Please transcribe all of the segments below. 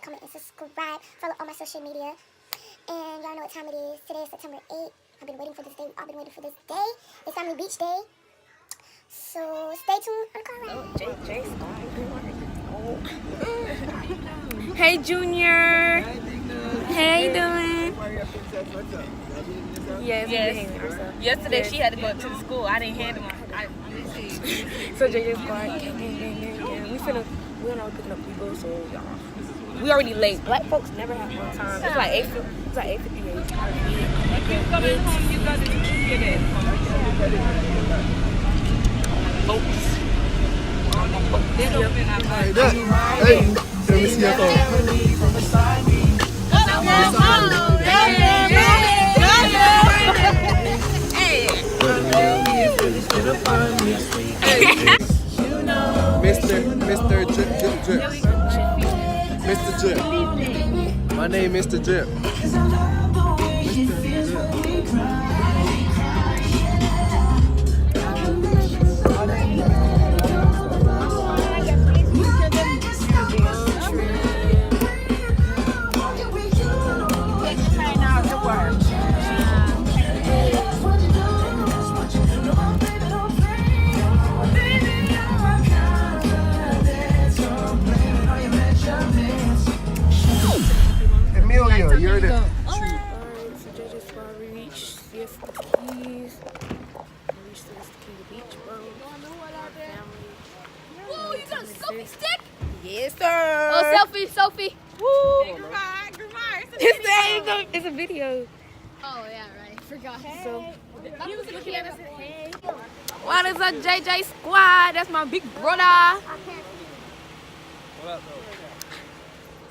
comment, and subscribe. Follow all my social media. And y'all know what time it is. Today is September 8th. I've been waiting for this day. I've been waiting for this day. It's Family Beach Day. So stay tuned on the car ride. Hey, Junior. Hey, doing? Yes. Yesterday she had to go to the school. I didn't handle my. So JJ's quiet. We don't know picking up people, so we already late. Black folks never have no time. It's like 8:58. If you're coming home, you got to get it. Folks. Hey, let me see your phone. Mr. Drip. Mr. Drip. My name Mr. Drip. Amelia, you're the... Alright, so JJ's car reached Siesta Keys. Reached Siesta Keys Beach, bro. Whoa, you got a selfie stick? Yes, sir. Oh, selfie. Woo. It's It's a video. Oh, yeah, right. Forgot. So, He was looking at us and hey. what is up, JJ Squad? That's my big brother.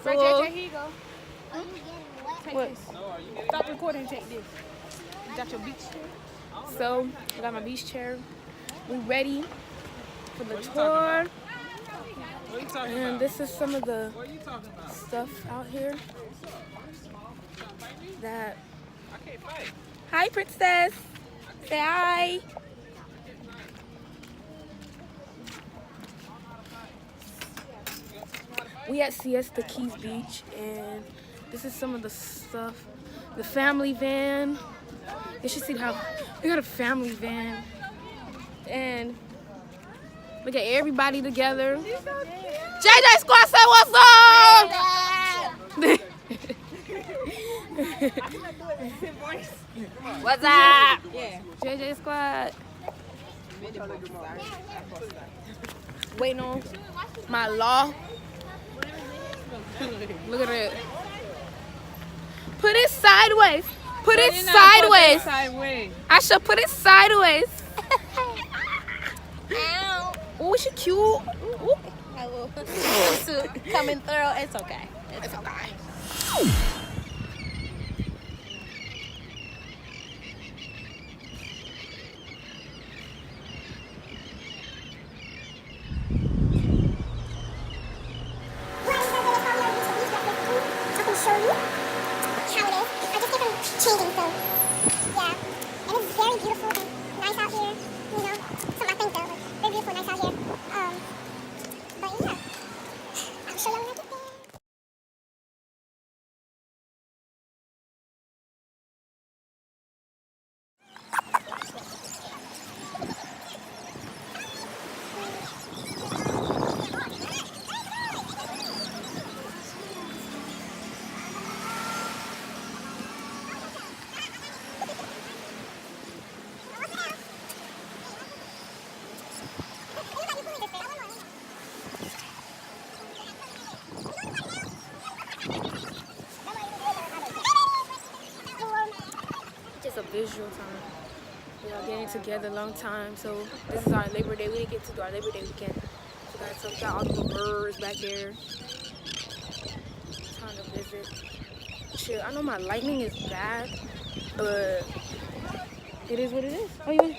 Right, JJ, here you go. Take What? this. Stop recording and take this. You got your beach chair? So, I got my beach chair. We ready for the tour. And this is some of the stuff out here that... Hi, princess. Say hi. We at Siesta Keys Beach, and this is some of the stuff. The family van. You should see how we got a family van, and look at everybody together. JJ Squad, say what's up? What's up? JJ Squad. Waiting on my law. Look at it. Put it sideways. Put it sideways. I should put it sideways. Ow. Oh, she cute. Ooh. I will. Coming through. It's okay. It's okay. It's a visual time. We are getting together a long time, so this is our Labor Day. We didn't get to do our Labor Day weekend. So we got all the birds back there. Time to visit. Chill. I know my lighting is bad, but it is what it is. Oh, you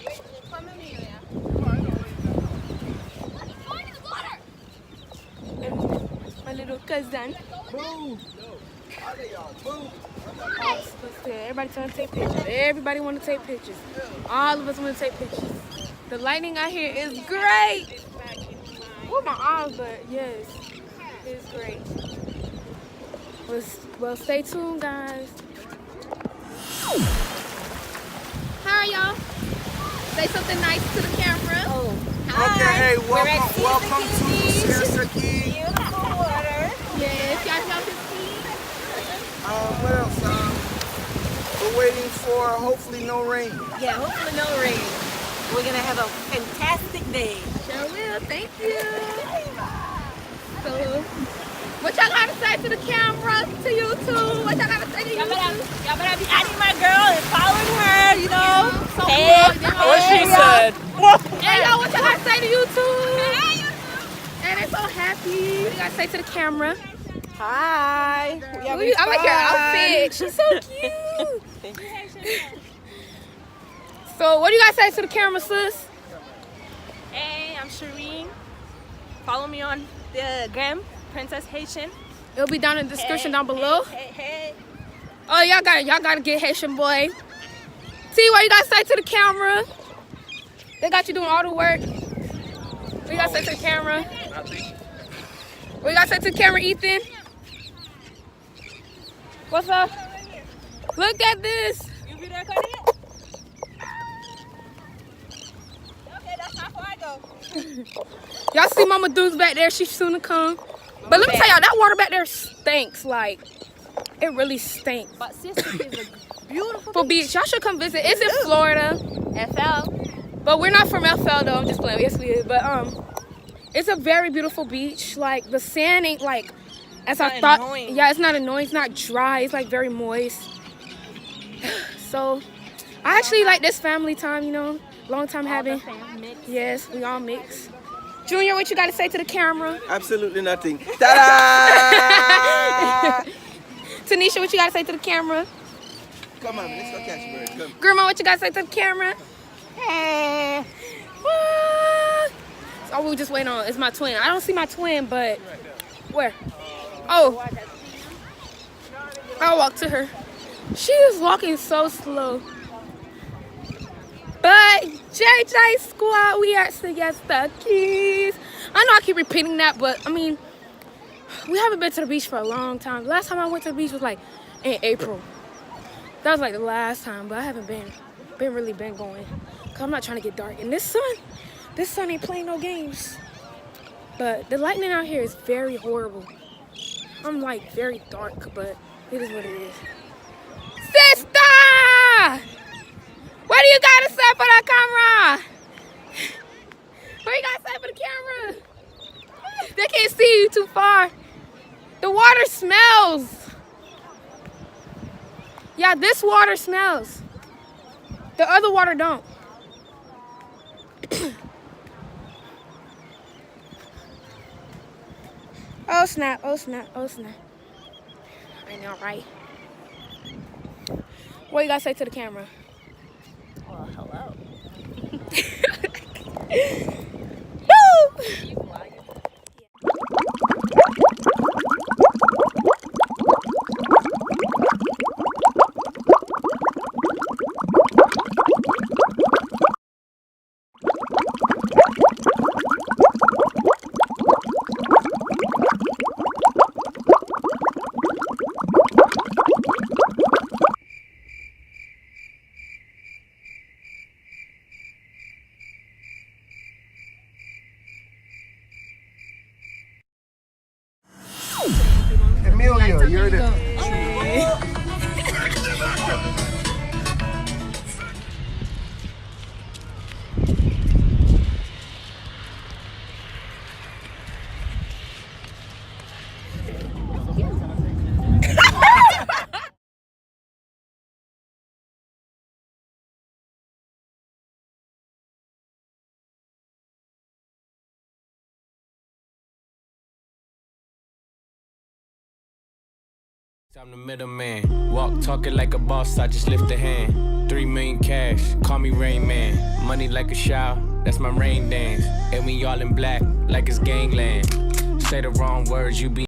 my little cousin. Boom! Everybody trying to take pictures. Everybody want to take pictures. All of us want to take pictures. The lighting out here is great. With my arms, but yes, it's great. Well, stay tuned, guys. Hi, y'all. Say something nice to the camera. Oh. Okay, hey, welcome to Siesta Key. Beautiful water. Yes, y'all can see. What else? We're waiting for hopefully no rain. Yeah, hopefully no rain. We're gonna have a fantastic day. Sure will. Thank you. So, what y'all gotta say to the camera, to YouTube? What y'all gotta say to YouTube? Y'all better be adding my girl and following her, you know. So Hey, What she said. Hey, y'all, what y'all gotta say to YouTube? And they're so happy. What you gotta say to the camera? Hi. I like your outfit. She's so cute. So, what do you guys say to the camera, sis? Hey, I'm Shireen. Follow me on the gram, Princess Haitian. It'll be down in the description down below. Hey. Oh, y'all gotta get Haitian boy. See what you gotta say to the camera? They got you doing all the work. What you gotta say to the camera? What you gotta say to the camera, Ethan? What's up? Look at this. You be there cutting it? Okay, that's how far I go. Y'all see Mama Deuce back there? She's soon to come. But let me tell y'all, that water back there stinks. Like, it really stinks. But Siesta is a beautiful For beach, y'all should come visit. It's in Florida. FL. But we're not from FL though. I'm just playing. Yes, we is. But it's a very beautiful beach. Like the sand ain't like as I thought. Annoying. Yeah, it's not annoying. It's not dry. It's like very moist. So I actually like this family time. You know, long time having. Yes, we all mix. Junior, what you got to say to the camera? Absolutely nothing. Ta-da! Tanisha, what you got to say to the camera? Come on, let's go catch a bird. Come. Grandma, what you got to say to the camera? What? So we just waiting on. It's my twin. I don't see my twin, but where? Oh, I'll walk to her. She is walking so slow. But JJ Squad, we at Siesta Keys. I know I keep repeating that, but I mean, we haven't been to the beach for a long time. The last time I went to the beach was like in April. That was like the last time, but I haven't been really going. Cause I'm not trying to get dark. And this sun ain't playing no games. But the lightning out here is very horrible. I'm like very dark, but it is what it is. Sister! What do you gotta say for that camera? What you gotta say for the camera? They can't see you too far. The water smells. Yeah, this water smells. The other water don't. Oh snap, oh snap, oh snap. I know, right? What you gotta say to the camera? Well, hello. Woo! Emilio, you're the... I'm the middleman. Walk talking like a boss, I just lift a hand. 3 million cash, call me Rain Man. Money like a shower, that's my rain dance. And we all in black, like it's gangland. Say the wrong words, you be